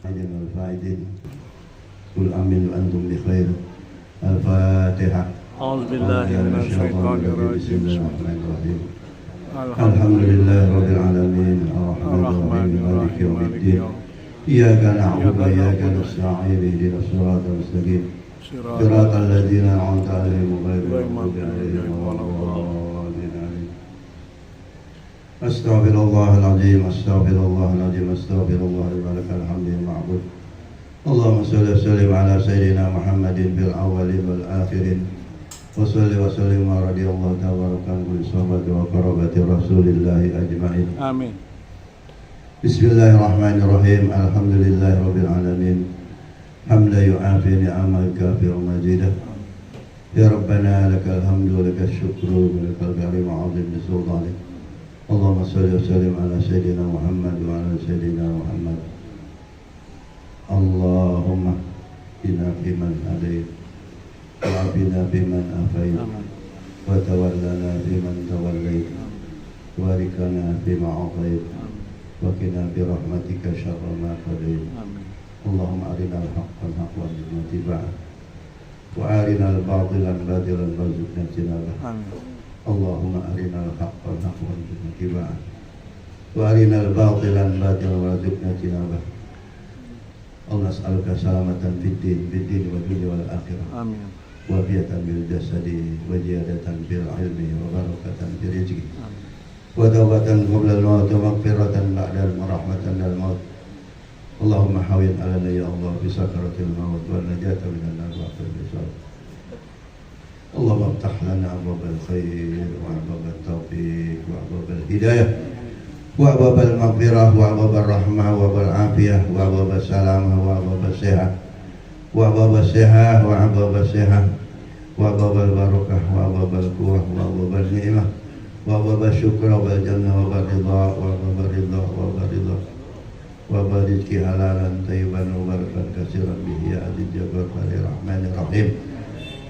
الفائزين قل آمين وأنتم بخير. الفاتحة. أعوذ بالله من الشيطان بسم الرجيم. الله الرحمن الرحيم. الحمد لله رب العالمين الرحمن الرحيم مالك يوم الدين إياك نعبد وإياك نستعين اهدنا الصراط المستقيم صراط الذين أنعمت عليهم غير المغضوب عليهم ولا الضالين آمين. أستغفر الله العظيم أستغفر الله العظيم أستغفر الله ولك الحمد المعبود. اللهم صل وسلم على سيدنا محمد في الأولين والآخرين وصلي وسلم ورضي الله تبارك عن كل صحابة وقرابة رسول الله أجمعين. آمين. بسم الله الرحمن الرحيم. الحمد لله رب العالمين حمدا يعافي نعمه كافر مزيدا. يا ربنا لك الحمد ولك الشكر ولك الكريم عظيم بسلطانك. اللهم صل وسلم على سيدنا محمد وعلى سيدنا محمد. اللهم اهدنا فيمن هديت وعافنا فيمن عافيت وتولنا فيمن توليت وبارك لنا فيما أعطيت وقنا برحمتك شر ما قضيت. اللهم أرنا الحق حقا وارزقنا اتباعه وأرنا الباطل باطلا وارزقنا اجتنابه. اللهم أرنا الحق حقا وارزقنا اتباعه وأرنا الباطل باطلا وارزقنا اجتنابه. اللهم نسألك سلامة في الدين والدنيا والآخرة. آمين. وعافية بالجسد وزيادة في العلم وبركة في الرزق وتوبة قبل الموت ومغفرة بعد ورحمة للموت. اللهم حاول علينا يا الله بسكرة الموت والنجاة من النار وآخر الحساب. اللهم افتح لنا أبواب الخير وأبواب التوفيق وأبواب الهداية وأبواب المغفرة وأبواب الرحمة وأبواب العافية وأبواب السلامة وأبواب الصحة وأبواب الصحة وأبواب الصحة وأبواب البركة وأبواب القوة وأبواب النعمة وأبواب الشكر وأبواب الجنة وأبواب الرضا وأبواب الرضا وأبواب الرضا وأبواب رزق حلالا طيبا مباركا كثيرا به يا عزيز الجبار الرحمن الرحيم.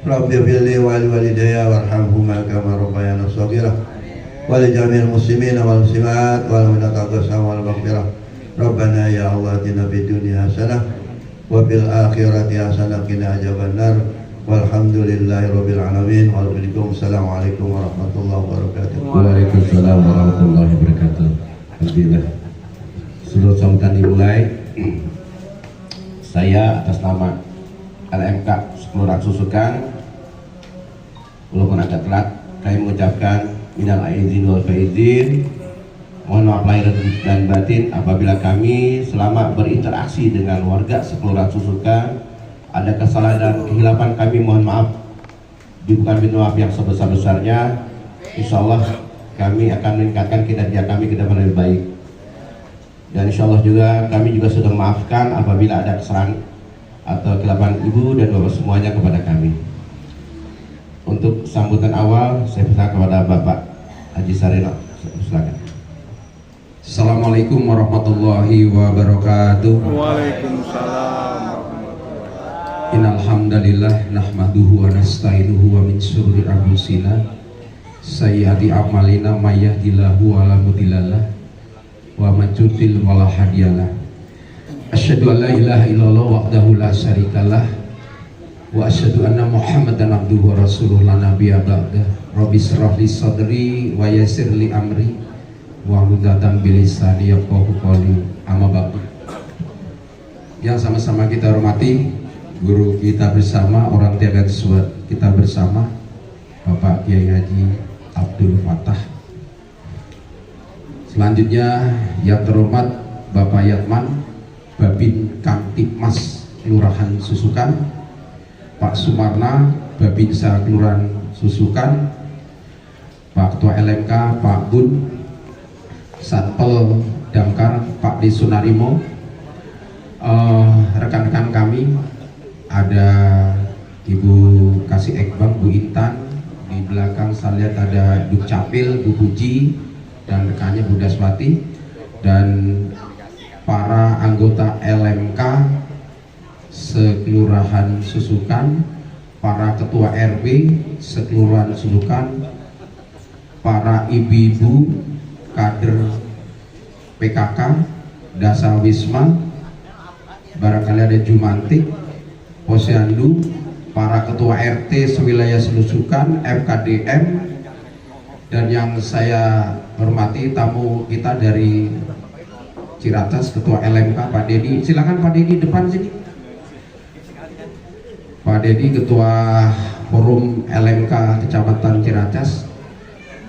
رب اغفر لي ولوالدي وارحمهما كما ربيانا صغيرا ولجميع المسلمين والمسلمات والمؤمنات والمؤمنات والمغفرة. ربنا يا الله آتنا في الدنيا حسنة وفي الآخرة حسنة وقنا عذاب النار والحمد لله رب العالمين. Waalaikumsalam warahmatullahi wabarakatuh. Waalaikumsalam warahmatullahi wabarakatuh. Alhamdulillah. Sebelum sambutan dimulai, saya atas nama LMK Kelurahan Susukan, walaupun agak telat, kami mengucapkan minal aizin wal faizin. Mohon maaf lahir dan batin apabila kami selama berinteraksi dengan warga sekelurahan Susukan ada kesalahan dan kehilapan, kami mohon maaf. Dibuka pintu maaf yang sebesar-besarnya. Insya Allah kami akan meningkatkan kinerja kami ke depan lebih baik. Dan insya Allah juga kami juga sudah memaafkan apabila ada kesalahan atau kehilapan ibu dan bapak semuanya kepada kami. Untuk sambutan awal saya persilakan kepada Bapak Haji Sarino. Silakan. Assalamualaikum warahmatullahi wabarakatuh. Waalaikumsalam. Innal hamdalillah nahmaduhu wa nasta'inuhu wa min syururi anfusina sayyiati a'malina may yahdihillahu wa la mudhillalah wa man yudlil wa la hadiyalah. Asyhadu an la ilaha illallah wahdahu la syarikalah wa asyhadu anna Muhammadan abduhu wa rasuluhu la nabiyya ba'dah. Rabbi shrah li sadri wa yassir li amri wa hlul bilisani yafqahu qawli. Amma ba'du. Yang sama-sama kita hormati guru kita bersama, orang tua kita bersama, Bapak Kiai Haji Abdul Fattah. Selanjutnya yang terhormat Bapak Yatman Babin Kamtipmas Kelurahan Susukan, Pak Sumarna Babinsa Kelurahan Susukan, Pak Ketua LMK Pak Bun, Satpel Damkar Pak Desunarimo, rekan-rekan kami, ada Ibu Kasih Ekbang, Bu Intan, di belakang saya lihat ada Dukcapil, Bu Puji, dan rekannya Bu Daswati, dan para anggota LMK sekelurahan Susukan, para ketua RW sekelurahan Susukan, para ibu-ibu kader PKK, Dasar Wisma, barangkali ada Jumantik, Posyandu, para ketua RT sewilayah Senusukan, FKDM, dan yang saya hormati tamu kita dari Ciracas, Ketua LMK Pak Dedi. Silakan Pak Dedi depan sini. Pak Dedi Ketua Forum LMK Kecamatan Ciracas.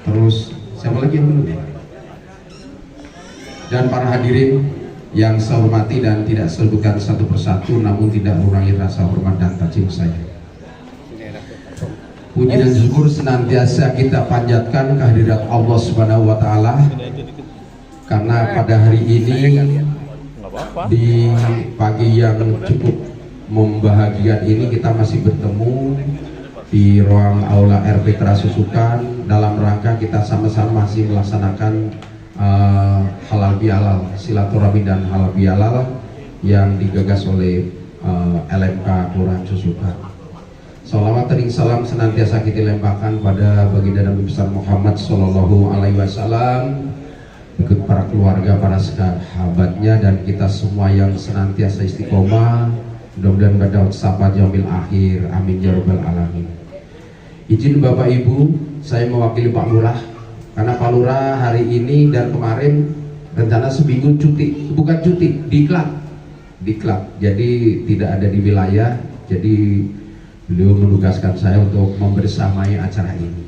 Terus siapa lagi yang belum? Dan para hadirin yang saya hormati dan tidak sebutkan satu persatu, namun tidak mengurangi rasa hormat dan takzim saya. Puji dan syukur senantiasa kita panjatkan kehadirat Allah Subhanahu wa Ta'ala, karena pada hari ini di pagi yang cukup membahagiakan ini kita masih bertemu di ruang aula RP Kerasusukan dalam rangka kita sama-sama masih melaksanakan halal bihalal, silaturahmi dan halal bihalal yang digagas oleh LMK Kelurahan Susukan. Salawat dan salam senantiasa kita limpahkan pada baginda Nabi besar Muhammad Sallallahu Alaihi Wasallam, ikut para keluarga, para sahabatnya, dan kita semua yang senantiasa istiqomah. Mudah-mudahan berdapat sampai yaumil akhir. Amin ya rabbal alamin. Izin Bapak Ibu, saya mewakili Pak Lurah, karena Pak Lurah hari ini dan kemarin rencana seminggu cuti, bukan cuti, diklat. Jadi tidak ada di wilayah. Jadi beliau menugaskan saya untuk membersamai acara ini.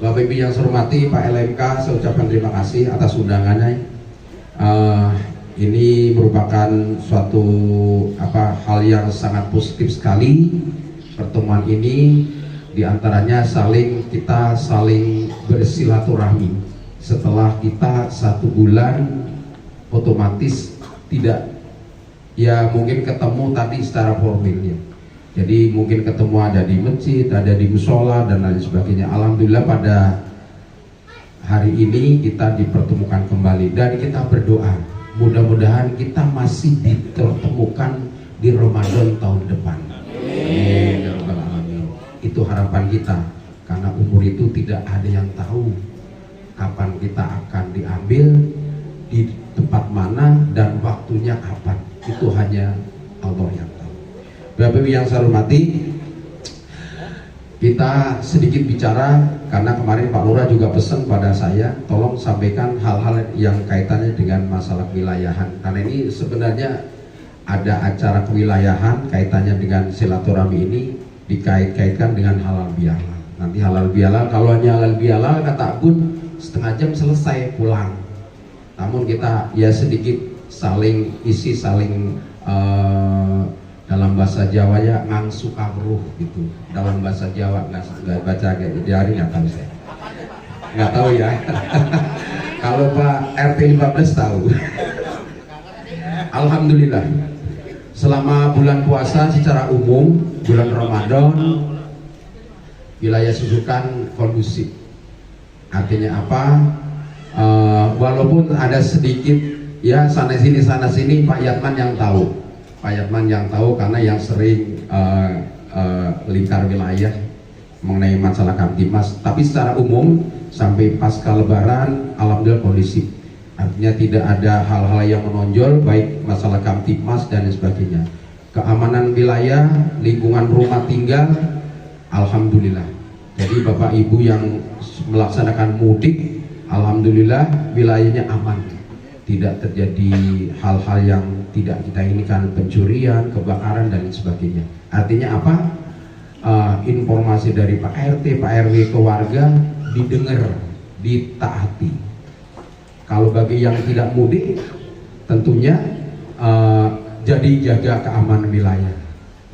Bapak Ibu yang saya hormati, Pak LMK, saya ucapkan terima kasih atas undangannya. Ini merupakan suatu hal yang sangat positif sekali. Pertemuan ini diantaranya kita saling bersilaturahmi. Setelah kita 1 bulan otomatis tidak, ya mungkin ketemu tadi secara formalnya. Jadi mungkin ketemu ada di masjid, ada di musola dan lain sebagainya. Alhamdulillah pada hari ini kita dipertemukan kembali dan kita berdoa mudah-mudahan kita masih dipertemukan di Ramadan tahun depan. Amin. Itu harapan kita, karena umur itu tidak ada yang tahu kapan kita akan diambil, di tempat mana dan waktunya kapan. Itu hanya Allah yang tahu. Bapak Ibu yang saya hormati, kita sedikit bicara karena kemarin Pak Lurah juga pesan pada saya, tolong sampaikan hal-hal yang kaitannya dengan masalah kewilayahan. Karena ini sebenarnya ada acara kewilayahan kaitannya dengan silaturahmi ini dikait-kaitkan dengan halal bihalal. Nanti halal bihalal, kalau hanya halal bihalal kata Bun setengah jam selesai pulang. Namun kita ya sedikit saling isi, saling dalam bahasa Jawa ya ngangsu kawruh gitu. Dalam bahasa Jawa nggak baca kayak jari nggak tahu saya. Nggak tahu ya. Kalau Pak RT 15 tahu. Alhamdulillah. Selama bulan puasa secara umum, bulan Ramadan, wilayah Susukan kondusif. Artinya apa? Walaupun ada sedikit ya sana sini Pak Yatman yang tahu. Pak Yatman yang tahu karena yang sering lingkar wilayah mengenai masalah Kamtibmas. Tapi secara umum sampai pasca Lebaran alhamdulillah kondusif. Artinya tidak ada hal-hal yang menonjol baik masalah Kamtibmas dan sebagainya. Keamanan wilayah, lingkungan rumah tinggal alhamdulillah. Jadi Bapak Ibu yang melaksanakan mudik alhamdulillah wilayahnya aman. Tidak terjadi hal-hal yang tidak kita inginkan, pencurian, kebakaran dan sebagainya. Artinya apa? Informasi dari Pak RT, Pak RW ke warga didengar, ditaati. Kalau bagi yang tidak mudik, tentunya jadi jaga keamanan wilayah.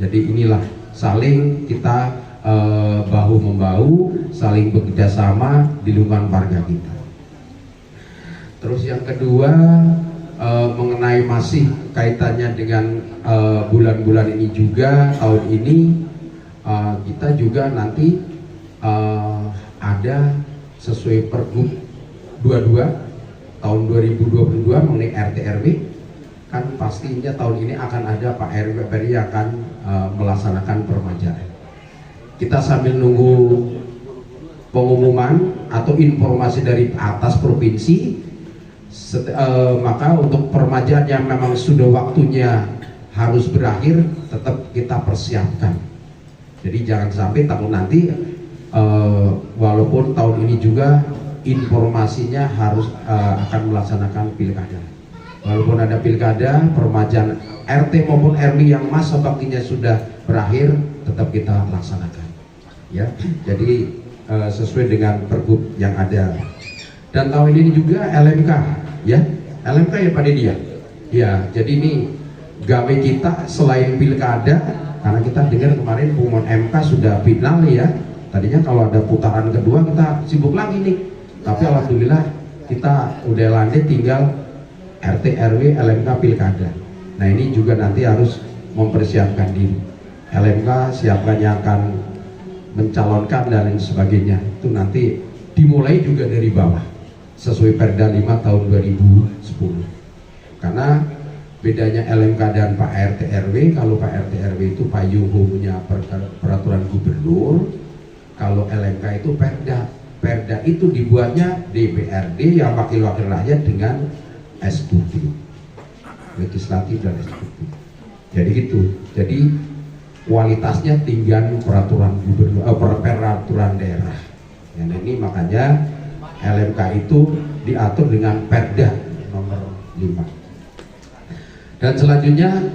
Jadi inilah saling kita bahu membahu, saling bekerjasama di lingkungan warga kita. Terus yang kedua mengenai masih kaitannya dengan bulan-bulan ini juga, tahun ini kita juga nanti ada sesuai Pergub 22 tahun 2022 mengenai RT RW, kan pastinya tahun ini akan ada Pak RW yang akan melaksanakan permajaan. Kita sambil nunggu pengumuman atau informasi dari atas provinsi, Maka untuk permajaan yang memang sudah waktunya harus berakhir, tetap kita persiapkan. Jadi jangan sampai tahun nanti, walaupun tahun ini juga informasinya harus akan melaksanakan pilkada. Walaupun ada pilkada, permajaan RT maupun RW yang masa baktinya sudah berakhir, tetap kita laksanakan. Ya, jadi sesuai dengan pergub yang ada. Dan tahun ini juga LMK, ya, LMK ya Pak Dedi ya. Ya, jadi ini gawe kita selain pilkada, karena kita dengar kemarin pengumuman MK sudah final ya. Tadinya kalau ada putaran kedua kita sibuk lagi nih. Tapi alhamdulillah kita udah landai, tinggal RT RW LMK pilkada. Nah ini juga nanti harus mempersiapkan diri. LMK siapkan yang akan mencalonkan dan lain sebagainya. Itu nanti dimulai juga dari bawah sesuai Perda 5 tahun 2010. Karena bedanya LMK dan Pak RT RW, kalau Pak RT RW itu payung hukumnya peraturan gubernur, kalau LMK itu Perda. Perda itu dibuatnya DPRD yang wakil-wakil rakyat dengan eksekutif, legislatif dan eksekutif. Jadi gitu. Jadi kualitasnya tinggal peraturan gubernur, peraturan daerah. Dan ini makanya LMK itu diatur dengan Perda nomor 5. Dan selanjutnya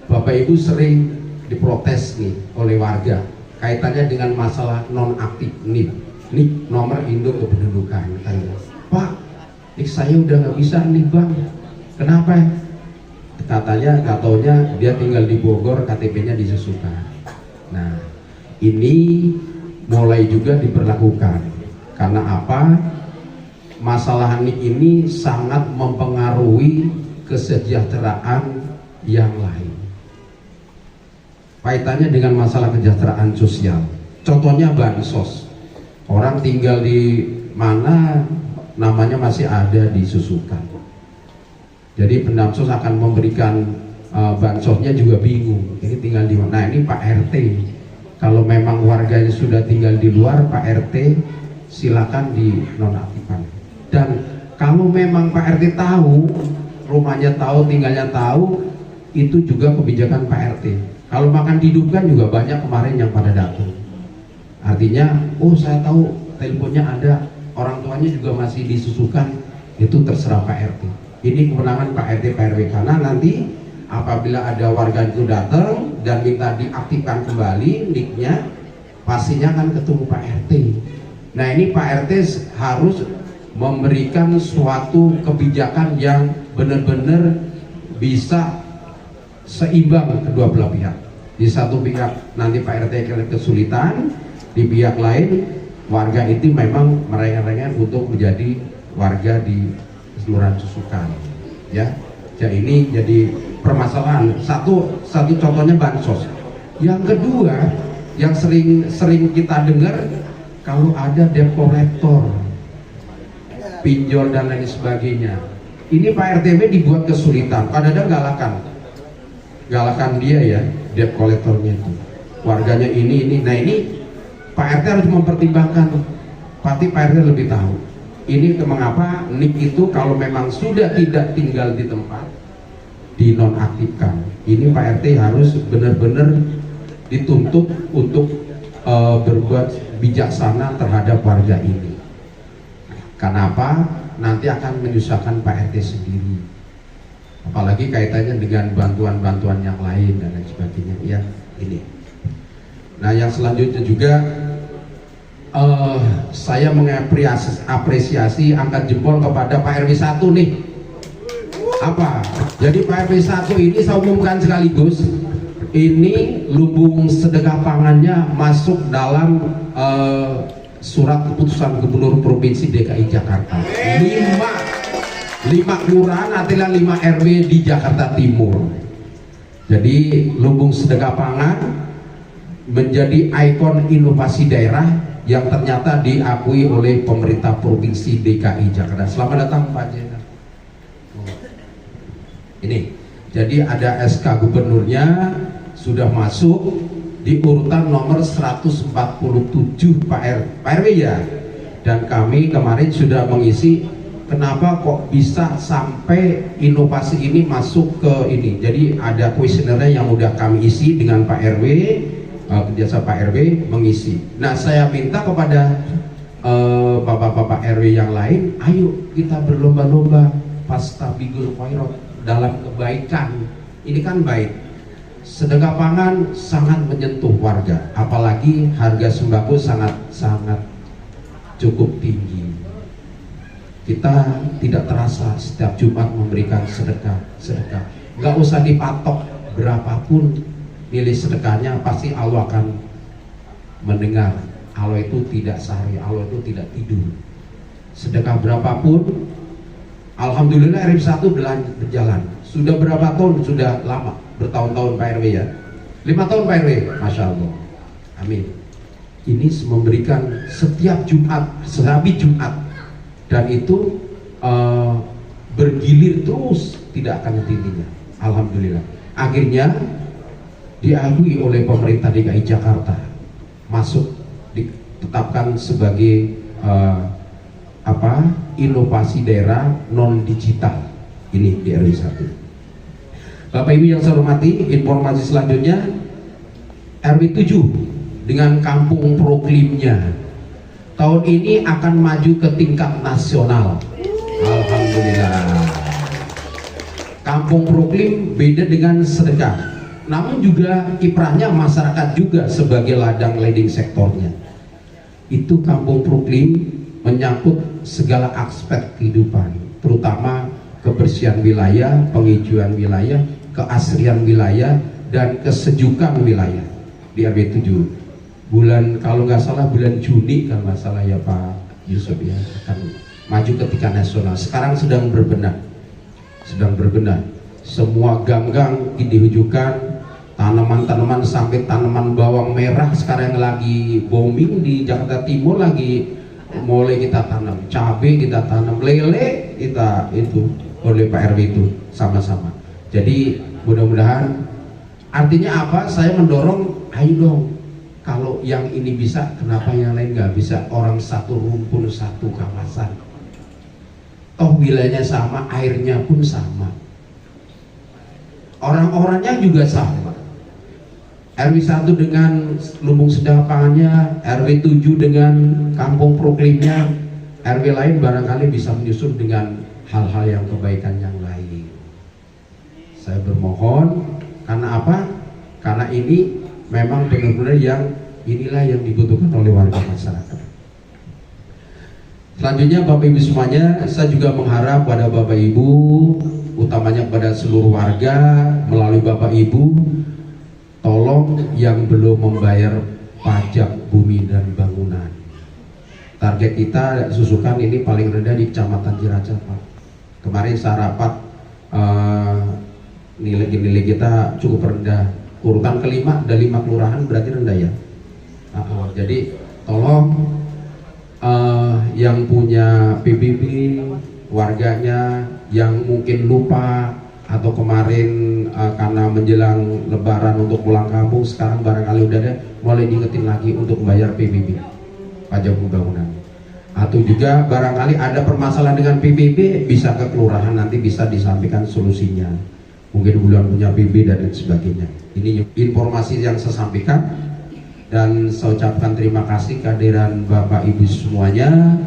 Bapak Ibu sering diprotes nih oleh warga kaitannya dengan masalah non-aktif NIK. NIK nomor induk kependudukan. Pak, NIK saya udah nggak bisa nih Bang. Kenapa? Katanya, nggak taunya dia tinggal di Bogor, KTP-nya disusukan. Nah, ini mulai juga diberlakukan. Karena apa? Masalah NIK ini sangat mempengaruhi kesejahteraan yang lain. Kaitannya dengan masalah kesejahteraan sosial. Contohnya bansos. Orang tinggal di mana namanya masih ada disusukan. Jadi pendansos akan memberikan bansosnya juga bingung. Ini tinggal di mana? Nah ini Pak RT. Kalau memang warganya sudah tinggal di luar, Pak RT silakan dinonaktifkan. Dan kalau memang Pak RT tahu, rumahnya tahu, tinggalnya tahu, itu juga kebijakan Pak RT. Kalau makan dihidupkan juga banyak kemarin yang pada datang. Artinya, oh saya tahu teleponnya ada, orang tuanya juga masih disusukan, itu terserah Pak RT. Ini kewenangan Pak RT Pak RW, karena nanti apabila ada warga itu datang dan minta diaktifkan kembali NIK-nya, pastinya akan ketemu Pak RT. Nah ini Pak RT harus memberikan suatu kebijakan yang benar-benar bisa seimbang kedua belah pihak. Di satu pihak nanti Pak RT kesulitan, di pihak lain warga itu memang merengek-rengek untuk menjadi warga di Kelurahan Susukan. Ya, jadi ini jadi permasalahan. Satu contohnya bansos. Yang kedua, yang sering kita dengar, kalau ada debt collector, pinjol dan lain sebagainya. Ini Pak RTW dibuat kesulitan. Kadang-kadang galakan dia ya, debt collectornya itu. Warganya ini. Nah ini Pak RT harus mempertimbangkan. Pasti Pak RT lebih tahu. Ini mengapa NIK itu kalau memang sudah tidak tinggal di tempat, dinonaktifkan. Ini Pak RT harus benar-benar dituntut untuk berbuat bijaksana terhadap warga ini. Kenapa? Nanti akan menyusahkan Pak RT sendiri. Apalagi kaitannya dengan bantuan-bantuan yang lain dan lain sebagainya. Ya, ini. Nah, yang selanjutnya juga saya mengapresiasi angkat jempol kepada Pak RW 1 nih. Apa? Jadi Pak RW 1 ini saya umumkan sekaligus, ini lumbung sedekah pangannya masuk dalam surat keputusan Gubernur Provinsi DKI Jakarta. 5 kelurahan artinya 5 RW di Jakarta Timur. Jadi lumbung sedekah pangan menjadi ikon inovasi daerah yang ternyata diakui oleh pemerintah Provinsi DKI Jakarta. Selamat datang Pak Jenderal. Ini, jadi ada SK Gubernurnya sudah masuk di urutan nomor 147 Pak RW ya. Dan kami kemarin sudah mengisi kenapa kok bisa sampai inovasi ini masuk ke ini. Jadi ada kuesionernya yang udah kami isi dengan Pak RW, jasa Pak RW mengisi. Nah, saya minta kepada bapak-bapak RW yang lain, ayo kita berlomba-lomba fastabigul khairat dalam kebaikan. Ini kan baik. Sedekah pangan sangat menyentuh warga, apalagi harga sembako sangat cukup tinggi. Kita tidak terasa setiap Jumat memberikan sedekah. Nggak usah dipatok berapapun nilai sedekahnya, pasti Allah akan mendengar. Allah itu tidak sehari, Allah itu tidak tidur. Sedekah berapapun, alhamdulillah RW1 berjalan. Sudah berapa tahun? Sudah lama, bertahun-tahun Pak RW ya. 5 tahun Pak RW, Masya Allah. Amin. Ini memberikan setiap Jumat, sehabis Jumat, dan itu bergilir terus, tidak akan henti-hentinya. Alhamdulillah. Akhirnya diakui oleh pemerintah DKI Jakarta, masuk ditetapkan sebagai inovasi daerah non digital. Ini di RW1. Bapak Ibu yang saya hormati, informasi selanjutnya, RW7 dengan kampung proklimnya tahun ini akan maju ke tingkat nasional. Alhamdulillah. Kampung proklim beda dengan sedekah, namun juga kiprahnya masyarakat juga sebagai ladang leading sektornya. Itu kampung proklim menyangkut segala aspek kehidupan, terutama kebersihan wilayah, penghijauan wilayah, keasrian wilayah, dan kesejukan wilayah di RW7. Bulan, kalau nggak salah bulan Juni kalau nggak salah ya Pak Yusuf ya, akan maju ke tingkat nasional. Sekarang sedang berbenah. Semua gang-gang dihujungkan, tanaman-tanaman sampai tanaman bawang merah sekarang lagi booming di Jakarta Timur, lagi mulai kita tanam, cabai kita tanam, lele kita itu oleh Pak RW itu sama-sama. Jadi mudah-mudahan, artinya apa? Saya mendorong, ayo dong, kalau yang ini bisa, kenapa yang lain nggak bisa? Orang satu rumpun, satu kawasan, toh wilayahnya sama, airnya pun sama, orang-orangnya juga sama. RW1 dengan lumbung sedekah pangannya, RW7 dengan kampung proklimnya, RW lain barangkali bisa menyusul dengan hal-hal yang kebaikan yang lain. Saya bermohon, karena apa? Karena ini memang benar-benar inilah yang dibutuhkan oleh warga masyarakat. Selanjutnya Bapak Ibu semuanya, saya juga mengharap pada Bapak Ibu, utamanya pada seluruh warga melalui Bapak Ibu, tolong yang belum membayar pajak bumi dan bangunan. Target kita Susukan ini paling rendah di Kecamatan Ciracas, Pak. Kemarin saya rapat, nilai kita cukup rendah. Urutan kelima, ada 5 kelurahan, berarti rendah ya. Jadi tolong yang punya PBB, warganya yang mungkin lupa atau kemarin karena menjelang Lebaran untuk pulang kampung, sekarang barangkali udah ada, mulai diingetin lagi untuk bayar PBB, pajak bangunan. Atau juga barangkali ada permasalahan dengan PBB, bisa ke kelurahan, nanti bisa disampaikan solusinya. Mungkin bulan punya PBB dan lain sebagainya. Ini informasi yang saya sampaikan, dan saya ucapkan terima kasih kehadiran Bapak Ibu semuanya.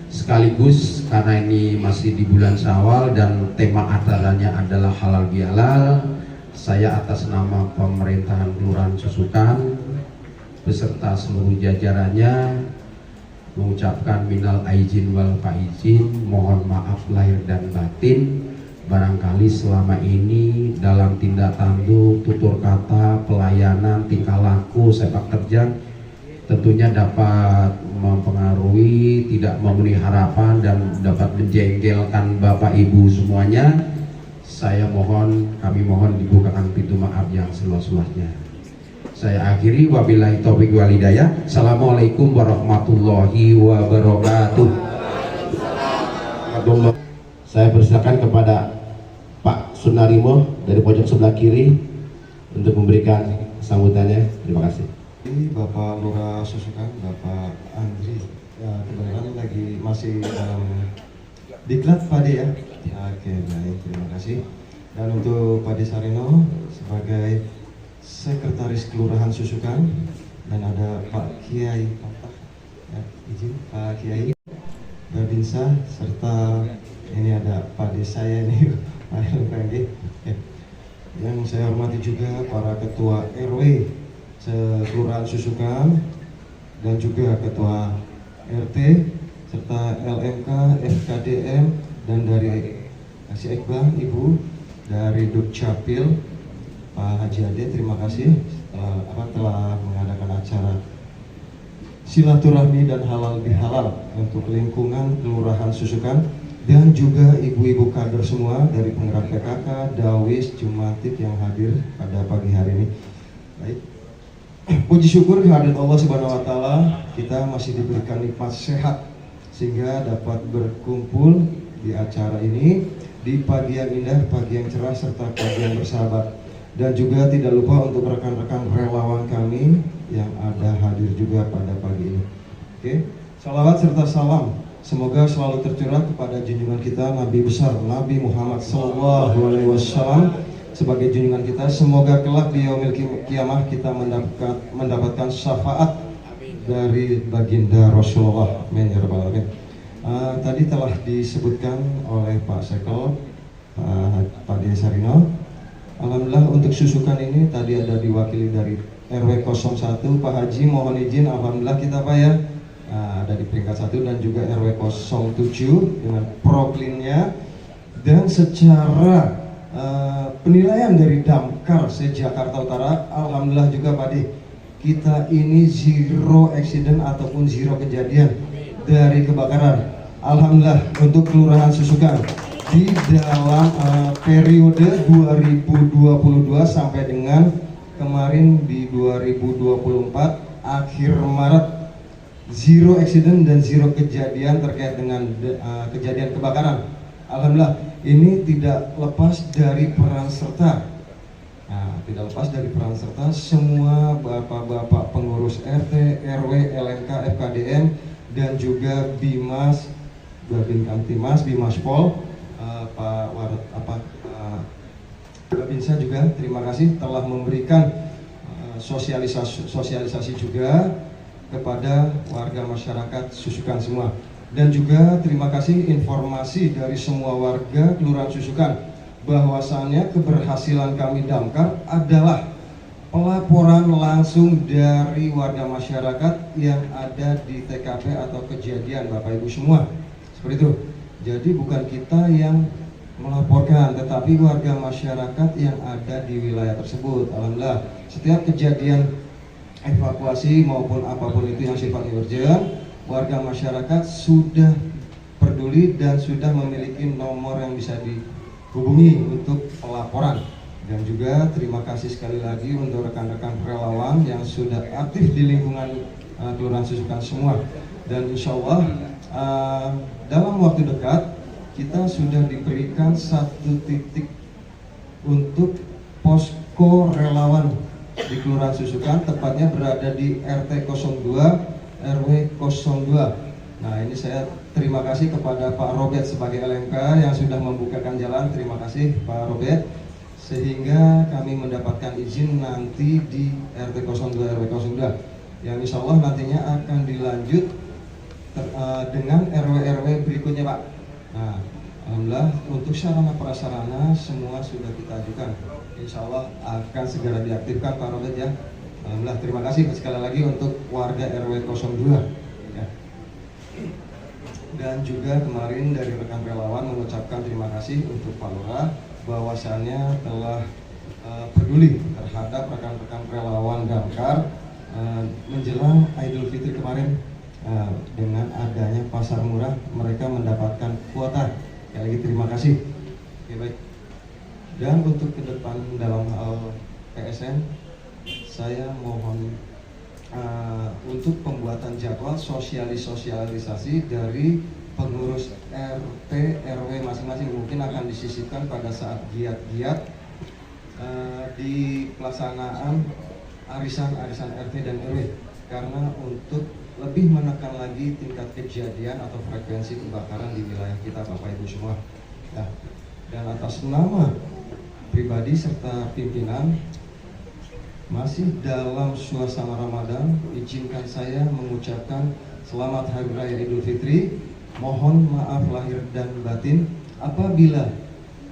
Sekaligus karena ini masih di bulan Syawal dan tema acaranya adalah halal bihalal, saya atas nama pemerintahan Kelurahan Susukan beserta seluruh jajarannya mengucapkan minal aizin wal faizin, mohon maaf lahir dan batin. Barangkali selama ini dalam tindak tanduk, tutur kata, pelayanan, tingkah laku, sepak terjang tentunya dapat mempengaruhi, tidak memenuhi harapan dan dapat menjengkelkan Bapak Ibu semuanya. Kami mohon dibukakan pintu maaf yang seluas-luasnya. Saya akhiri, wabillahi taufiq wal hidayah. Assalamualaikum warahmatullahi wabarakatuh. Saya persilakan kepada Pak Sunarimo dari pojok sebelah kiri untuk memberikan sambutannya. Terima kasih. Ini Bapak Lurah Susukan, Bapak Andri, ya kebetulan lagi masih dalam Diklat Pak De ya. Oke, baik, terima kasih. Dan untuk Pak De Sarino sebagai Sekretaris Kelurahan Susukan, dan ada Pak Kiai ya, izin Pak Kiai Babinsa, serta ini ada Pak De saya ini Pak LPG ya. Yang saya hormati juga para Ketua RW Kelurahan Susukan dan juga Ketua RT serta LMK, FKDM, dan dari Kasih Ekbang, Ibu dari Dukcapil, Pak Haji Ade, terima kasih telah mengadakan acara silaturahmi dan halal bihalal untuk lingkungan Kelurahan Susukan, dan juga ibu-ibu kader semua dari penggerak PKK, Dawis, Jumatib yang hadir pada pagi hari ini. Baik. Puji syukur kehadirat Allah Subhanahu wa taala, kita masih diberikan nikmat sehat sehingga dapat berkumpul di acara ini di pagi yang indah, pagi yang cerah, serta pagi yang bersahabat. Dan juga tidak lupa untuk rekan-rekan relawan kami yang ada hadir juga pada pagi ini. Oke, salawat serta salam semoga selalu tercurah kepada junjungan kita Nabi besar Nabi Muhammad SAW sebagai junjungan kita. Semoga kelak di yaumil kiamah kita mendapatkan syafaat dari baginda Rasulullah. Amin ya rabbal alamin. Tadi telah disebutkan oleh Pak Sekel, Pak De Sarino. Alhamdulillah untuk Susukan ini tadi ada diwakili dari RW 01 Pak Haji, mohon izin. Alhamdulillah kita Pak ya ada di peringkat 1, dan juga RW 07 dengan proklinnya. Dan secara penilaian dari Damkar se-Jakarta Utara, alhamdulillah juga Pak De, kita ini zero accident ataupun zero kejadian dari kebakaran. Alhamdulillah untuk Kelurahan Susukan di dalam periode 2022 sampai dengan kemarin di 2024 akhir Maret, zero accident dan zero kejadian terkait dengan kejadian kebakaran. Alhamdulillah ini tidak lepas dari peran serta semua bapak-bapak pengurus RT, RW, LMK, FKDM, dan juga Bimas, Babin Kamtimas, Bimas Pol, Pak Babinsa juga terima kasih telah memberikan sosialisasi juga kepada warga masyarakat Susukan semua. Dan juga terima kasih informasi dari semua warga Kelurahan Susukan bahwasannya keberhasilan kami Damkar adalah pelaporan langsung dari warga masyarakat yang ada di TKP atau kejadian, Bapak Ibu semua. Seperti itu. Jadi bukan kita yang melaporkan, tetapi warga masyarakat yang ada di wilayah tersebut. Alhamdulillah, setiap kejadian evakuasi maupun apapun itu yang sifatnya urgent, warga masyarakat sudah peduli dan sudah memiliki nomor yang bisa dihubungi untuk pelaporan. Dan juga terima kasih sekali lagi untuk rekan-rekan relawan yang sudah aktif di lingkungan Kelurahan Susukan semua. Dan insya Allah dalam waktu dekat kita sudah diberikan satu titik untuk posko relawan di Kelurahan Susukan, tepatnya berada di RT 02 RW 02. Nah ini saya terima kasih kepada Pak Robert sebagai LMK yang sudah membukakan jalan. Terima kasih Pak Robert, sehingga kami mendapatkan izin nanti di RT 02 RW 02 yang insya Allah nantinya akan dilanjut dengan RW-RW berikutnya Pak. Nah, alhamdulillah untuk sarana prasarana semua sudah kita ajukan. Insya Allah akan segera diaktifkan Pak Robert ya. Alhamdulillah, terima kasih sekali lagi untuk warga RW 02 ya. Dan juga kemarin dari rekan relawan mengucapkan terima kasih untuk Pak Lurah bahwasannya telah peduli terhadap rekan-rekan relawan Damkar menjelang Idul Fitri kemarin. Dengan adanya pasar murah mereka mendapatkan kuota. Sekali lagi terima kasih. Oke, baik. Dan untuk ke depan dalam hal PSN, saya mohon untuk pembuatan jadwal sosialisasi dari pengurus RT RW masing-masing mungkin akan disisipkan pada saat giat-giat di pelaksanaan arisan RT dan RW, karena untuk lebih menekan lagi tingkat kejadian atau frekuensi kebakaran di wilayah kita, Bapak Ibu semua. Ya. Dan atas nama pribadi serta pimpinan, masih dalam suasana Ramadan, izinkan saya mengucapkan selamat Hari Raya Idul Fitri. Mohon maaf lahir dan batin apabila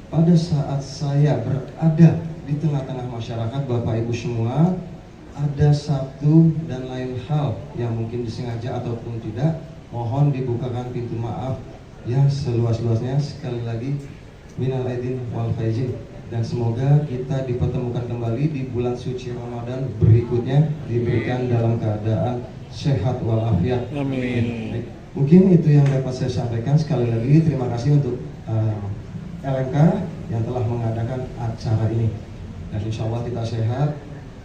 pada saat saya berada di tengah-tengah masyarakat, Bapak Ibu semua, ada satu dan lain hal yang mungkin disengaja ataupun tidak. Mohon dibukakan pintu maaf yang seluas-luasnya. Sekali lagi, minal aidin wal faizin. Dan semoga kita dipertemukan kembali di bulan suci Ramadan berikutnya, diberikan dalam keadaan sehat walafiat. Amin. Mungkin itu yang dapat saya sampaikan. Sekali lagi terima kasih untuk LMK yang telah mengadakan acara ini. Dan insya Allah kita sehat,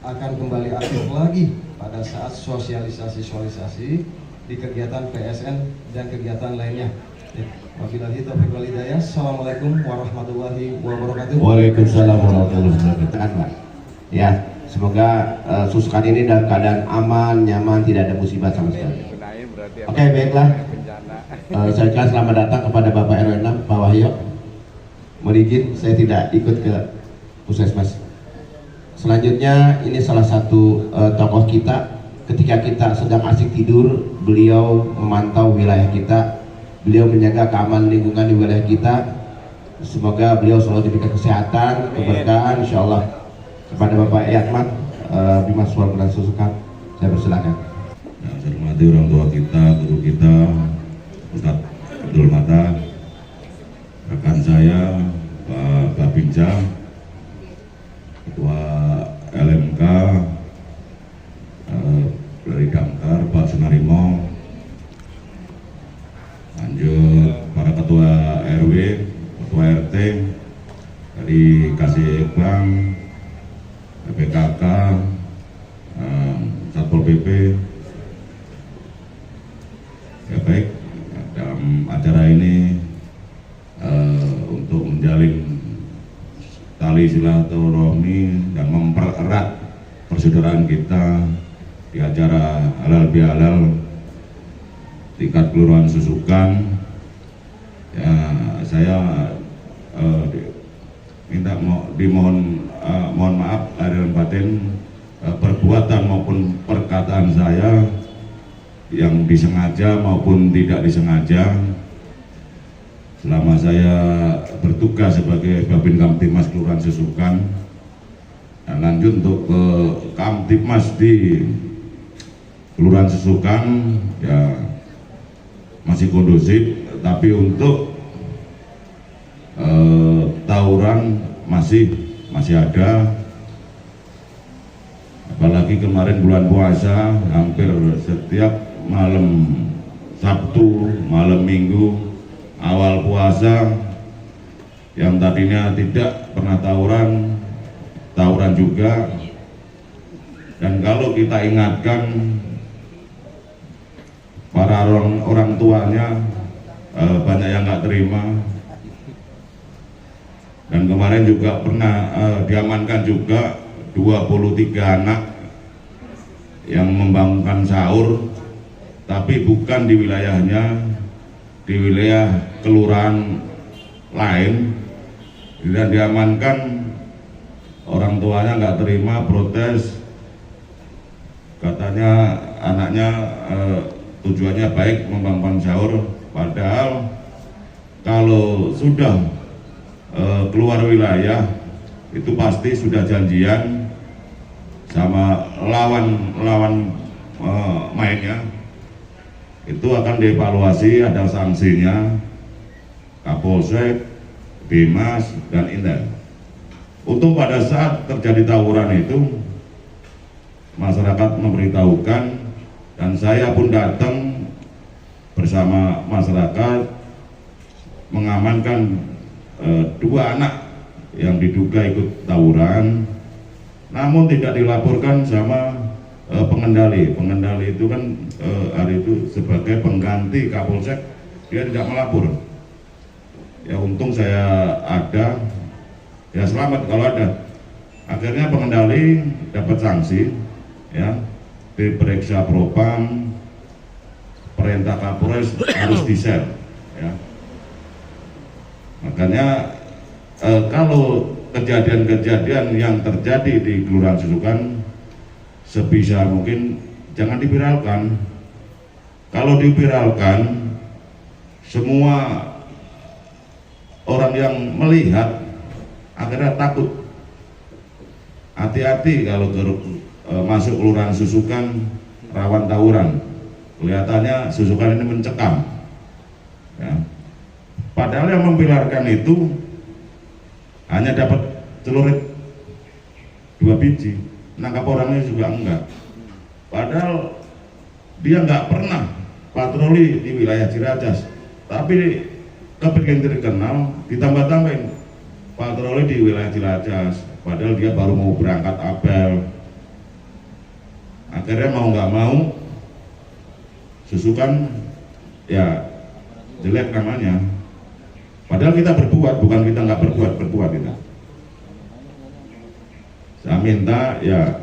akan kembali aktif lagi pada saat sosialisasi di kegiatan PSN dan kegiatan lainnya. Wabillahi taufiq wal hidayah. Assalamualaikum warahmatullahi wabarakatuh. Waalaikumsalam warahmatullahi wabarakatuh. Ya, semoga susukan ini dalam keadaan aman, nyaman, tidak ada musibah sama sekali. Oke, baiklah. Saya ucapkan selamat datang kepada Bapak RW 6, Pak Wahyo. Mohon izin, saya tidak ikut ke Puskesmas. Selanjutnya, ini salah satu tokoh kita. Ketika kita sedang asik tidur, beliau memantau wilayah kita. Beliau menjaga keamanan lingkungan di wilayah kita. Semoga beliau selalu diberikan kesehatan, keberkahan, insya Allah. Kepada Bapak Yatman, Bimas Warga Susukan, saya persilakan. Nah, saya hormati orang tua kita, guru kita, Ustadz Abdul Mata, rekan saya, Pak Babinca, Ketua LMK dari Damkar, Pak Sunarimo, lanjut para ketua RW, ketua RT dari Kasih Bank, PKK, Satpol PP. Ya baik, dalam acara ini untuk menjalin tali silaturahmi dan mempererat persaudaraan kita di acara halal bihalal tingkat kelurahan Susukan. Ya, saya minta mohon maaf lahir dan batin perbuatan maupun perkataan saya yang disengaja maupun tidak disengaja selama saya bertugas sebagai Babin Kamtibmas Kelurahan Susukan. Dan lanjut untuk ke Kamtibmas di Kelurahan Susukan ya masih kondusif, tapi untuk tawuran masih ada. Apalagi kemarin bulan puasa, hampir setiap malam Sabtu, malam Minggu, awal puasa, yang tadinya tidak pernah tawuran juga. Dan kalau kita ingatkan para orang tuanya, banyak yang nggak terima. Dan kemarin juga pernah diamankan juga 23 anak yang membangunkan sahur, tapi bukan di wilayahnya, di wilayah kelurahan lain. Dan diamankan, orang tuanya nggak terima, protes, katanya anaknya tujuannya baik membangunkan sahur, padahal kalau sudah keluar wilayah itu pasti sudah janjian sama lawan mainnya, itu akan dievaluasi, ada sanksinya, Kapolsek, Bimas, dan Intel. Untuk pada saat terjadi tawuran itu masyarakat memberitahukan, dan saya pun datang bersama masyarakat mengamankan 2 anak yang diduga ikut tawuran, namun tidak dilaporkan sama pengendali. Pengendali itu kan hari itu sebagai pengganti Kapolsek, dia tidak melapor. Ya untung saya ada, ya selamat kalau ada. Akhirnya pengendali dapat sanksi, ya diperiksa propam, perintah Kapolres harus di-share ya. Makanya kalau kejadian-kejadian yang terjadi di Kelurahan Susukan sebisa mungkin jangan diviralkan. Kalau diviralkan, semua orang yang melihat akhirnya takut. Hati-hati kalau masuk Kelurahan Susukan, rawan tawuran. Kelihatannya Susukan ini mencekam ya. Padahal yang memviralkan itu hanya dapat celurit 2 biji, nangkap orangnya juga enggak. Padahal dia nggak pernah patroli di wilayah Ciracas, tapi kepengen terkenal ditambah-tambahin patroli di wilayah Ciracas. Padahal dia baru mau berangkat apel. Akhirnya mau nggak mau Susukan ya jelek namanya. Padahal kita berbuat, bukan kita nggak berbuat kita. Saya minta ya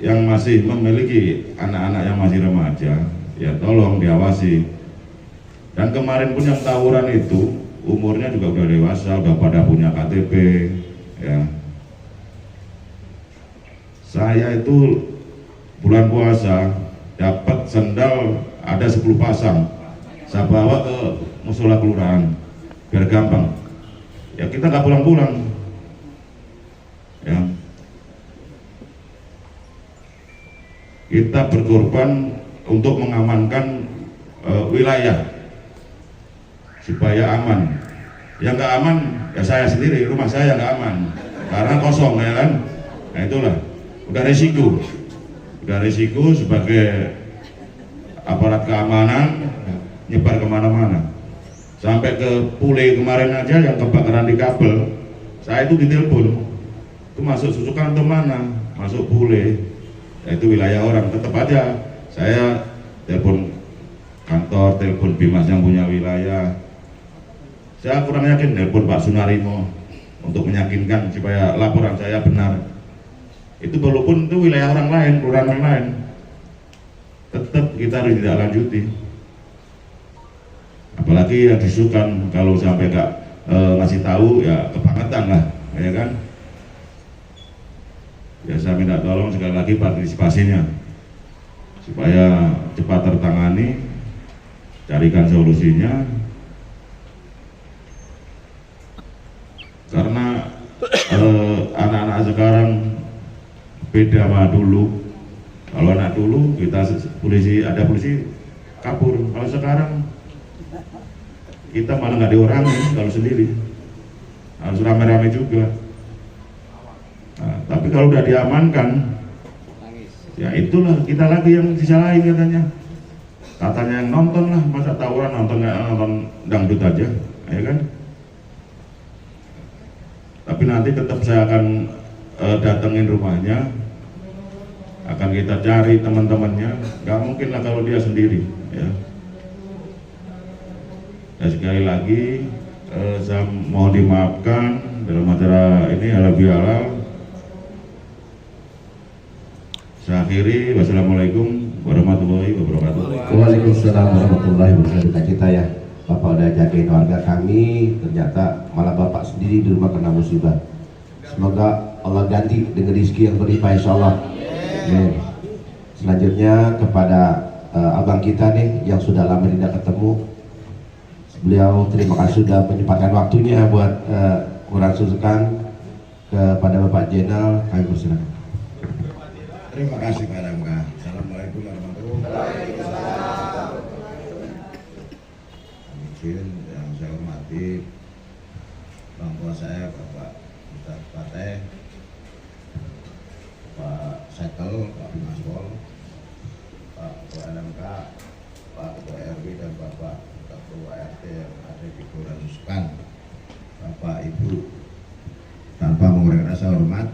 yang masih memiliki anak-anak yang masih remaja, ya tolong diawasi. Dan kemarin pun yang tawuran itu umurnya juga udah dewasa, udah pada punya KTP ya. Saya itu bulan puasa dapat sendal ada 10 pasang, saya bawa ke musola kelurahan biar gampang ya, kita nggak pulang-pulang ya. Kita berkorban untuk mengamankan wilayah supaya aman. Yang nggak aman ya saya sendiri, rumah saya nggak aman karena kosong ya kan. Nah itulah udah resiko sebagai aparat keamanan nyebar kemana-mana. Sampai ke Pule kemarin aja yang kebakaran di kabel, saya itu ditelepon, itu masuk Susukan atau mana? Masuk Pule, ya, itu wilayah orang. Tetap aja saya telepon kantor, telepon Bimas yang punya wilayah. Saya kurang yakin telepon Pak Sunarimo untuk meyakinkan supaya laporan saya benar. Itu walaupun itu wilayah orang lain, kelurahan yang lain, tetap kita harus tidak lanjuti. Apalagi yang disukan kalau sampai nggak ngasih tahu ya kebangetan lah ya kan. Ya saya minta tolong sekali lagi partisipasinya supaya cepat tertangani, carikan solusinya, karena anak-anak sekarang beda sama dulu. Kalau anak dulu kita ada polisi kabur, kalau sekarang kita malah nggak diorangin kalau sendiri, harus rame-rame juga. Nah, tapi kalau udah diamankan, ya itulah kita lagi yang disalahin katanya yang nonton lah, masa tawuran nonton dangdut aja, ya kan? Tapi nanti tetap saya akan datengin rumahnya, akan kita cari teman-temannya, nggak mungkin lah kalau dia sendiri, ya. Dan sekali lagi saya mohon dimaafkan dalam acara ini halal bihalal. Saya akhiri, wassalamualaikum warahmatullahi wabarakatuh. Waalaikumsalam warahmatullahi wabarakatuh. Kita ya Bapak udah jagain warga kami, ternyata malah Bapak sendiri di rumah kena musibah. Semoga Allah ganti dengan rezeki yang berlimpah insyaallah. Selanjutnya kepada abang kita nih yang sudah lama tidak ketemu. Beliau terima kasih sudah menyempatkan waktunya buat Kelurahan Susukan. Kepada Bapak Jenal kami persilakan. Terima kasih Pak Ramka. Assalamualaikum warahmatullahi wabarakatuh. Izin yang saya hormati Bang Tua saya Bapak Ustaz Fateh, Pak Setel, Pak Bimaspol, Pak Ketua LMK, Pak Ketua RW dan Bapak Ketua RT yang ada di Kelurahan Susukan, Bapak Ibu, tanpa mengurangi rasa hormat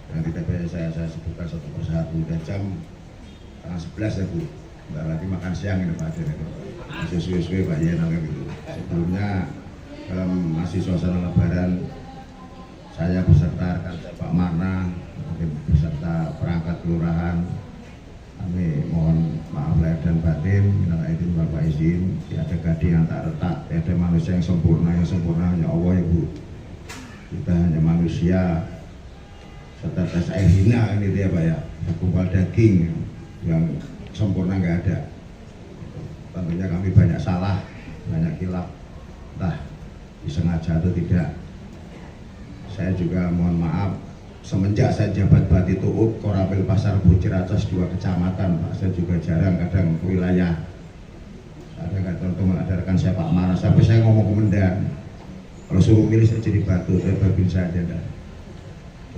yang tidak bisa saya sebutkan satu persatu. Dan jam 11 ya Bu, bentar lagi makan siang ini Pak Dir, masih suwe-suwe Pak Yenal gitu. Sebelumnya masih suasana lebaran, saya beserta rekan saya Pak Marna beserta perangkat kelurahan Kami mohon maaf lahir dan batin, minal aidin wal faizin. Tiada gading yang tak retak, tiada manusia yang sempurna hanya Allah ya Bu. Kita hanya manusia setetes air hina kan itu ya Pak ya, segumpal daging yang sempurna nggak ada. Tentunya kami banyak salah, banyak khilaf, entah disengaja atau tidak. Saya juga mohon maaf, semenjak saya jabat Bati Tuub, Korapil Pasar Ciracas 2 kecamatan, Pak, saya juga jarang kadang ke wilayah. Kadang-kadang teman ada rekan saya Pak Mana, sampai saya ngomong komandan, kalau suruh milih saya jadi Batu, saya babin saja dah.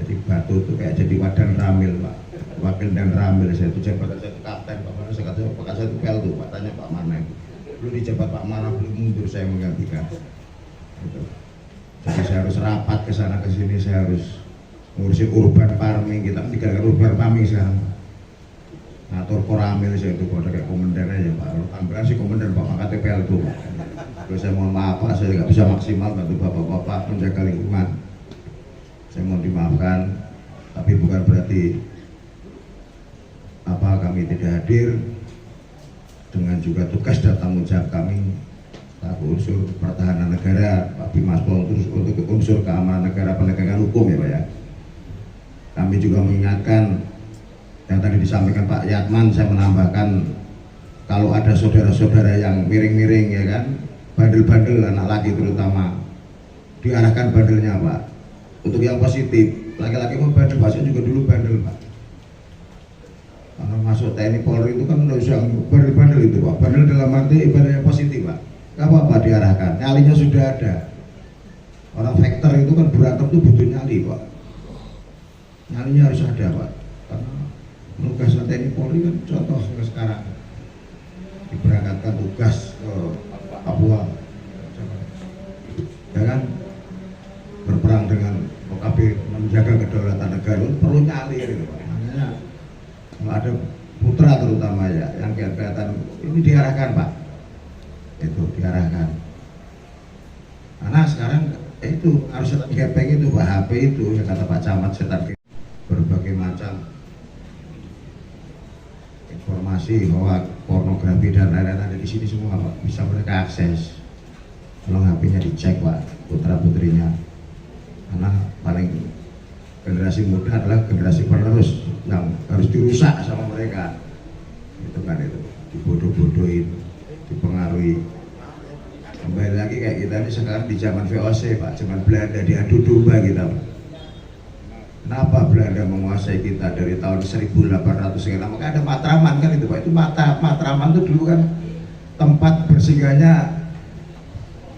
Jadi Batu itu kayak jadi Wadan Ramil Pak, Wakil dan Ramil. Saya itu jabatan saya itu kapten Pak Mana, saya kata Pak saya itu pel tuh Pak, tanya Pak Mana itu. Belum dijabat Pak Mana, belum mundur saya menggantikan. Gitu. Jadi saya harus rapat ke sana ke sini, saya harus ngurusin urban farming, kita tinggalkan urban farming sekarang. Ngatur koramil saya itu kalau kayak komandan aja Pak, kalau tampilan sih komandan Pak angkat TPL itu Pak. Kalau saya mohon maaf Pak, saya nggak bisa maksimal bantu bapak-bapak menjaga lingkungan. Saya mohon dimaafkan, tapi bukan berarti kami tidak hadir. Dengan juga tugas dan tanggung jawab kami selaku unsur pertahanan negara, Pak Bimas Pol, untuk unsur keamanan negara, penegakan hukum ya Pak ya. Kami juga mengingatkan yang tadi disampaikan Pak Yatman, saya menambahkan kalau ada saudara-saudara yang miring-miring ya kan, bandel-bandel anak laki terutama, diarahkan bandelnya Pak. Untuk yang positif, laki-laki pun bandel, Pak saya juga dulu bandel Pak. Karena masuk TNI Polri itu kan udah usah bandel-bandel itu Pak, bandel dalam arti ibadah yang positif Pak. Gak apa-apa diarahkan, nyalinya sudah ada. Orang faktor itu kan berantem itu butuh nyali Pak. Nyalinya harus ada Pak, karena penugasan TNI Polri kan contoh sekarang diberangkatkan tugas ke Papua ya kan, berperang dengan OKB menjaga kedaulatan negara, perlu nyali gitu Pak. Makanya kalau ada putra terutama ya yang kelihatan ini diarahkan Pak, itu diarahkan. Karena sekarang itu harus setan gepeng itu Pak, HP itu yang kata Pak Camat setan gepeng. Berbagai macam informasi hoax, pornografi dan lain-lain ada di sini semua Pak, bisa mereka akses. Tolong HP-nya dicek Pak, putra putrinya. Karena paling generasi muda adalah generasi penerus yang harus dirusak sama mereka. Itu kan itu, dibodoh-bodohin, dipengaruhi. Kembali lagi kayak kita ini sekarang di zaman VOC Pak, zaman Belanda diadu domba kita Pak. Kenapa Belanda menguasai kita dari tahun 1800 sekian? Maka ada Matraman kan itu Pak, itu Matraman itu dulu kan tempat bersinggahnya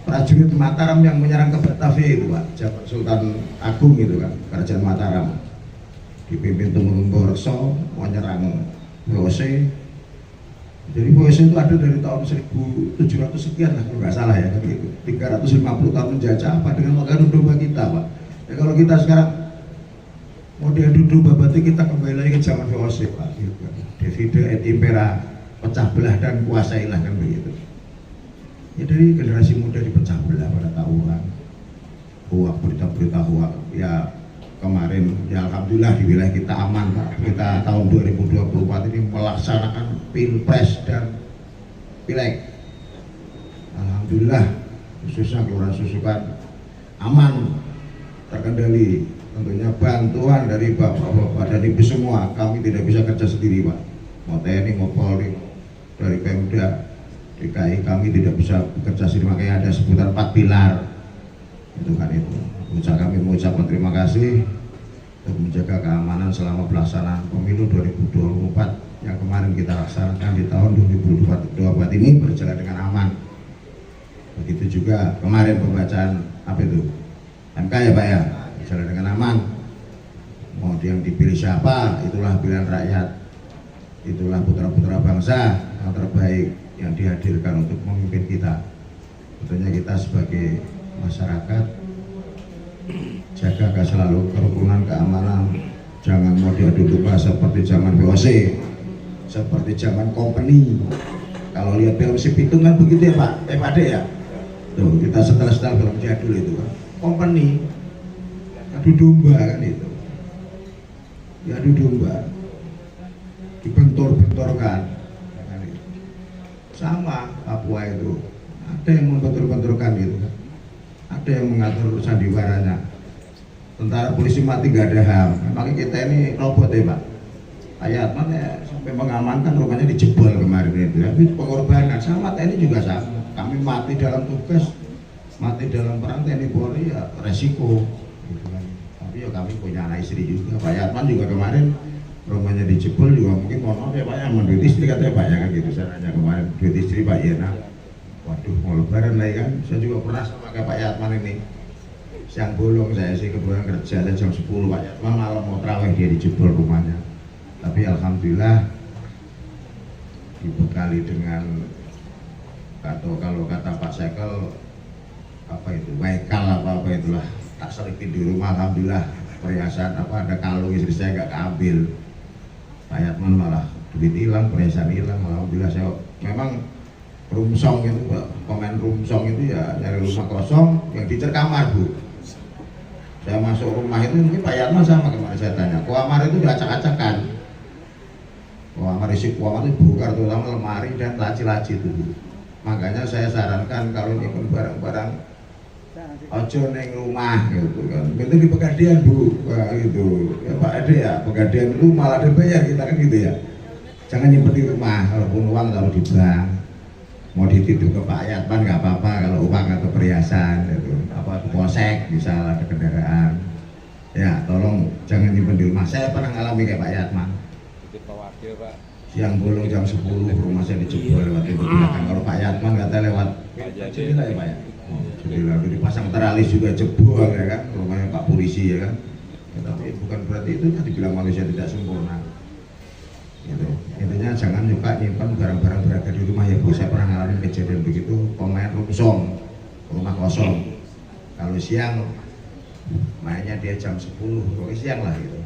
prajurit Mataram yang menyerang ke Batavia itu Pak, zaman Sultan Agung itu kan, kerajaan Mataram dipimpin Tumenggung Rekso menyerang VOC. Jadi VOC itu ada dari tahun 1700 sekian lah kalau nggak salah ya, kan gitu. 350 tahun menjajah apa dengan mengadu domba kita Pak. Ya kalau kita sekarang mau diadu domba berarti kita kembali lagi ke zaman VOC Pak, gitu kan. Divide et impera, pecah belah dan kuasailah kan begitu. Ya dari generasi muda dipecah belah pada tahuan hoak, berita-berita hoak. Ya kemarin ya alhamdulillah di wilayah kita aman Pak. Kita tahun 2024 ini melaksanakan Pilpres dan Pileg. Alhamdulillah khususnya Kelurahan Susukan aman, terkendali. Tentunya bantuan dari Bapak-bapak dan Ibu semua, kami tidak bisa kerja sendiri Pak. Mau TNI, mau Polri, dari Pemda DKI kami tidak bisa bekerja sendiri, makanya ada sebutan 4 pilar itu kan itu. Kami mengucapkan terima kasih untuk menjaga keamanan selama pelaksanaan pemilu 2024 yang kemarin kita laksanakan di tahun 2024 ini berjalan dengan aman. Begitu juga kemarin pembacaan apa itu MK ya Pak ya, berjalan dengan aman. Mau yang dipilih siapa, itulah pilihan rakyat, itulah putra-putra bangsa yang terbaik yang dihadirkan untuk memimpin kita. Tentunya kita sebagai masyarakat jaga selalu kerukunan, keamanan, jangan mau diadu domba seperti zaman VOC, seperti zaman company. Kalau lihat film si Pitung kan begitu ya Pak, Pak Ade ya. Tuh kita setel-setel film jadul itu kan, company adu domba kan itu, ya adu domba. dibentur-benturkan. Sama Papua itu, ada yang membentur-benturkan gitu, ada yang mengatur sandiwaranya. Tentara polisi mati gak ada HAM. Memang kita ini robot ya Pak. Ayatman ya sampai mengamankan rumahnya dijebol kemarin itu. Tapi pengorbanan sama TNI juga sama. Kami mati dalam tugas, mati dalam perang TNI Polri ya resiko. Gitu kan. Tapi ya kami punya anak istri juga. Pak Yatman juga kemarin rumahnya dijebol juga mungkin mohon maaf ya Pak ya, menduit istri katanya Pak ya kan gitu. Saya nanya kemarin duit istri Pak Yena. Waduh mau lebaran lah kan. Saya juga pernah sama kayak Pak Yatman ini. Siang bolong saya sih kebetulan kerja jam 10 Pak Yatman malam mau terawih dia dijebol rumahnya. Tapi alhamdulillah dibekali dengan atau kalau kata Pak Sekel apa itu wekal apa itulah tak selipin di rumah. Alhamdulillah perhiasan apa ada kalung istri saya nggak keambil. Pak Yatman malah duit hilang, perhiasan hilang. Alhamdulillah saya memang rumsong itu Pak, pemain rumsong itu ya dari rumah kosong yang dicer kamar Bu. Saya masuk rumah itu mungkin Pak Yatman sama kemarin saya tanya, kamar itu diacak-acakan. Kamar isi kamar itu bongkar terutama lemari dan laci-laci itu. Makanya saya sarankan kalau nyimpen barang-barang ojo neng rumah gitu kan. Itu di Pegadian Bu, wah, gitu. Ya Pak Ade ya, Pegadian itu malah ada bayar kita kan gitu ya. Jangan nyimpen di rumah, kalaupun uang taruh di bank. Mau dititip ke Pak Yatman nggak apa-apa kalau uang atau perhiasan gitu. Apa posek misal ada kendaraan. Ya tolong jangan nyimpen di rumah. Saya pernah ngalami kayak Pak Yatman. Siang bolong jam 10 rumah saya dijebol lewat itu. Kalau Pak Yatman kata lewat jendela ya Pak ya. Jendela itu dipasang teralis juga jebol ya kan. Rumahnya Pak Polisi ya kan. Ya, tapi bukan berarti itu kan dibilang manusia tidak sempurna. Gitu. Intinya jangan juga nyimpan barang-barang berharga di rumah ya Bu. Saya pernah ngalamin kejadian begitu, pemain rumsong, rumah kosong. Kalau siang mainnya dia jam 10, pokoknya siang lah gitu.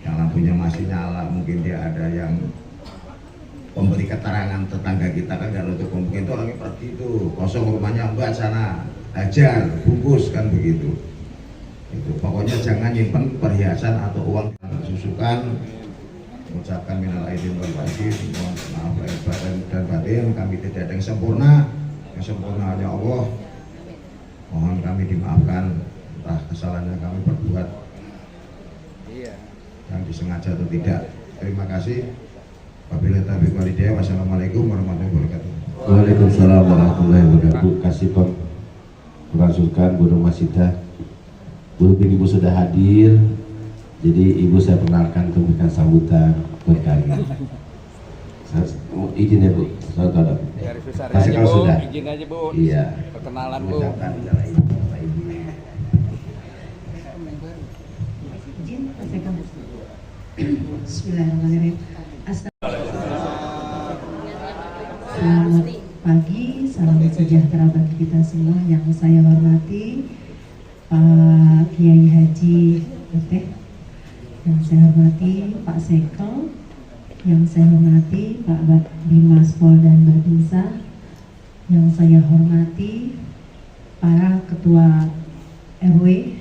Yang lampunya masih nyala, mungkin dia ada yang pemberi keterangan tetangga kita kan kalau untuk mungkin itu orangnya pergi itu kosong rumahnya Mbak sana ajar bungkus kan begitu. Itu pokoknya jangan nyimpan perhiasan atau uang susukan. Mengucapkan minal aidin wal faizin, mohon maaf lahir dan batin, kami tidak ada yang sempurna hanya Allah. Mohon kami dimaafkan entah kesalahan yang kami perbuat yang disengaja atau tidak. Terima kasih. Wabillahi taufiq wal hidayah. Wassalamualaikum warahmatullahi wabarakatuh. Waalaikumsalam warahmatullahi wabarakatuh. Kasih Pak Sulkan, Bu Masida, Bu Ibu sudah hadir. Jadi Ibu saya perkenalkan untuk memberikan sambutan berkali. Izin ya Bu, saya tahu. Masih kalau sudah. Izin aja Bu. Iya. Perkenalan Bu. Bismillahirrahmanirrahim. Selamat pagi, salam sejahtera bagi kita semua. Yang saya hormati Pak Kiai Haji Teteh, yang saya hormati Pak Sekel, yang saya hormati Pak Bimas Pol dan Babinsa, yang saya hormati para ketua RW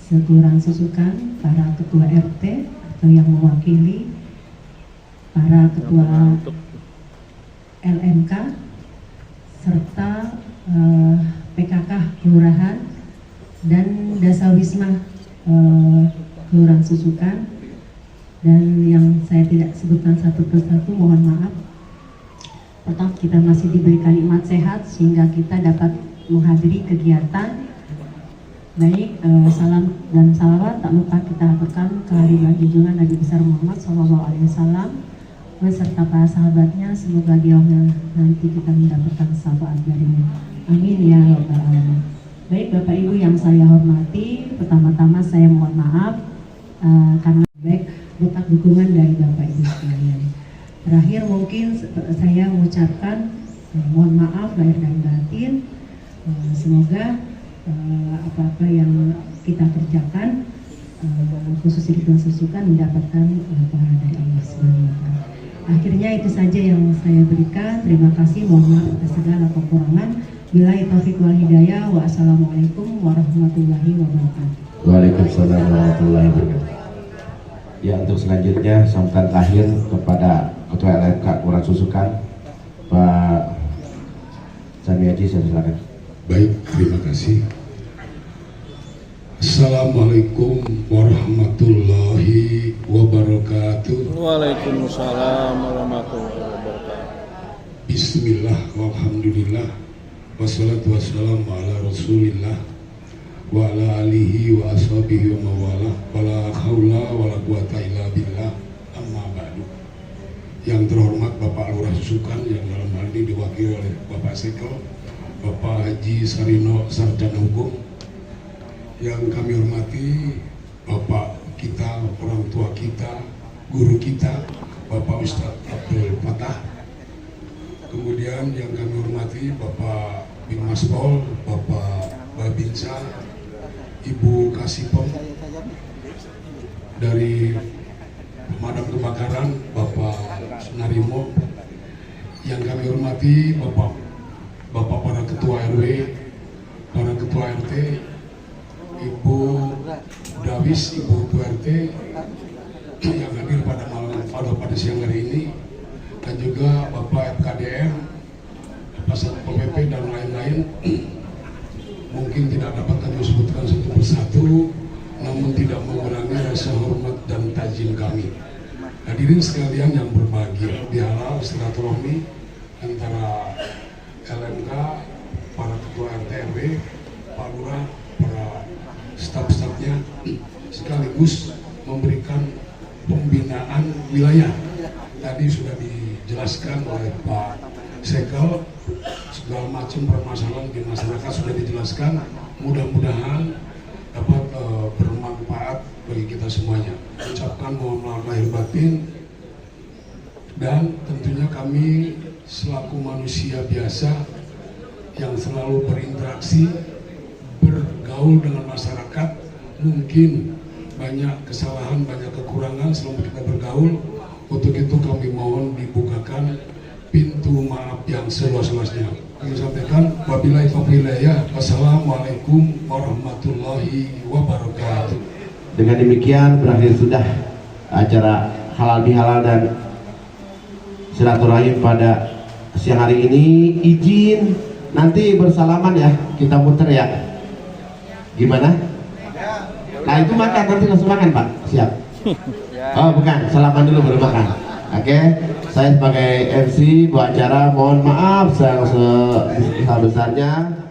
Sekelurahan Susukan, para ketua RT atau yang mewakili, para ketua LMK, serta PKK Kelurahan dan Dasawisma Kelurahan Susukan, dan yang saya tidak sebutkan satu persatu mohon maaf. Pertama, kita masih diberikan nikmat sehat sehingga kita dapat menghadiri kegiatan. Baik, salam dan salawat tak lupa kita aturkan ke hari junjungan Nabi besar Muhammad SAW beserta para sahabatnya. Semoga di akhir nanti kita mendapatkan syafaat darinya. Amin ya rabbal alamin. Baik Bapak Ibu yang saya hormati, pertama-tama saya mohon maaf karena baik berkat dukungan dari Bapak Ibu sekalian. Terakhir mungkin saya mengucapkan mohon maaf lahir dan batin. Semoga apa-apa yang kita kerjakan khusus di Susukan mendapatkan pahala dari Allah SWT. Akhirnya itu saja yang saya berikan. Terima kasih, mohon maaf atas segala kekurangan. Billahi taufiq wal hidayah. Wassalamualaikum warahmatullahi wabarakatuh. Waalaikumsalam warahmatullahi wabarakatuh. Ya, untuk selanjutnya sambutan terakhir kepada Ketua LMK Kelurahan Susukan, Pak Sami Haji, saya silakan. Baik, terima kasih. Assalamualaikum warahmatullahi wabarakatuh. Waalaikumsalam warahmatullahi wabarakatuh. Bismillah, walhamdulillah, wassalatu wassalamu ala rasulillah wa ala alihi wa ashabihi wa mawalah, wala haula wala quwata illa billah, amma ba'du. Yang terhormat Bapak Lurah Susukan, yang dalam hal ini diwakili oleh Bapak Sekel, Bapak Haji Sarino Sarjana Hukum. Yang kami hormati Bapak kita, orang tua kita, guru kita, Bapak Ustadz Abdul Fatah. Kemudian yang kami hormati Bapak Bimas Pol, Bapak Babinsa, Ibu Kasipom dari pemadam kebakaran, Bapak Sunarimo. Yang kami hormati Bapak para ketua RW, para ketua RT, Ibu Dawis, Ibu RT yang hadir pada siang hari ini, dan juga Bapak FKDM, Bapak Satpol PP dan lain-lain. Mungkin tidak dapat kami sebutkan satu persatu, namun tidak mengurangi rasa hormat dan tajim kami. Hadirin sekalian yang berbahagia, dihalal silaturahmi antara LMK, para ketua RT RW, Pak Lurah, para staf-stafnya, sekaligus memberikan pembinaan wilayah. Tadi sudah dijelaskan oleh Pak Sekel, segala macam permasalahan di masyarakat sudah dijelaskan. Mudah-mudahan dapat bermanfaat bagi kita semuanya. Ucapkan mohon maaf lahir batin, dan tentunya kami selaku manusia biasa yang selalu berinteraksi, bergaul dengan masyarakat, mungkin banyak kesalahan, banyak kekurangan selama kita bergaul. Untuk itu kami mohon dibukakan pintu maaf yang seluas-luasnya. Kami sampaikan wabillahi taufiq hidayah. Wassalamualaikum warahmatullahi wabarakatuh. Dengan demikian berakhir sudah acara halal bihalal dan silaturahim pada siang hari ini. Izin nanti bersalaman ya, kita muter ya. Gimana? Nah itu makan, nanti langsung makan Pak, siap? Oh bukan, salaman dulu baru makan. Oke, saya sebagai MC buat acara mohon maaf sebesar-besarnya.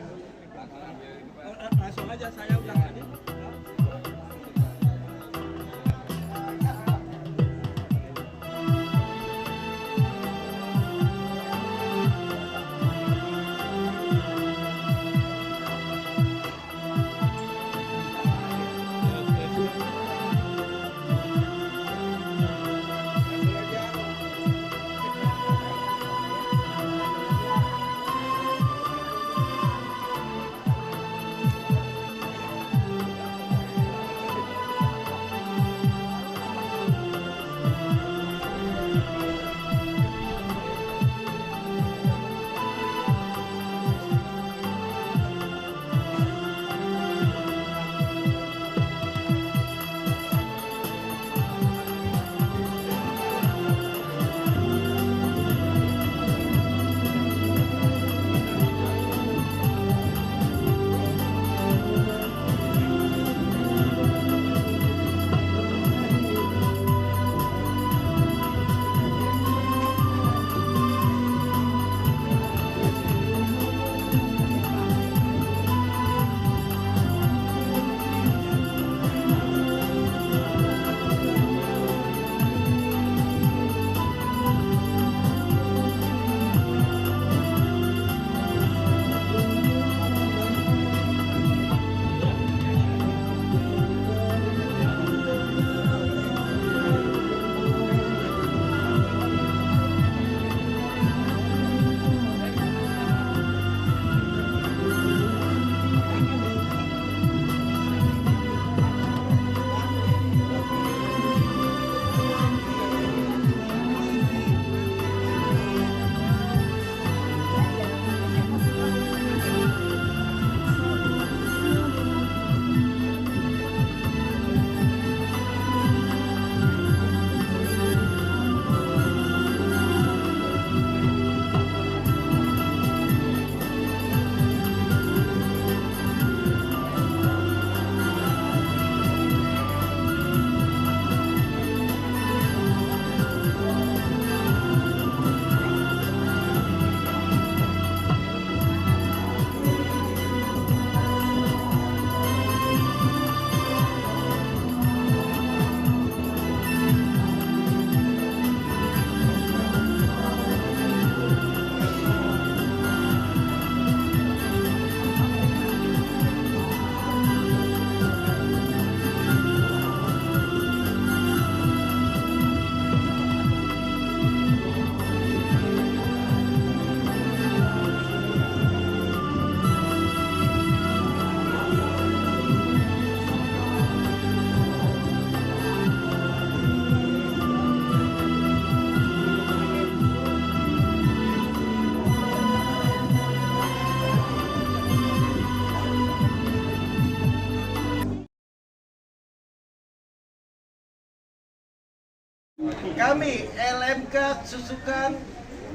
Kami LMK Susukan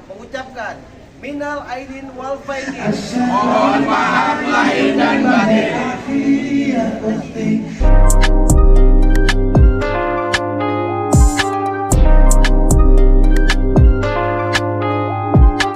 mengucapkan minal aidin wal faizin. Mohon maaf lahir dan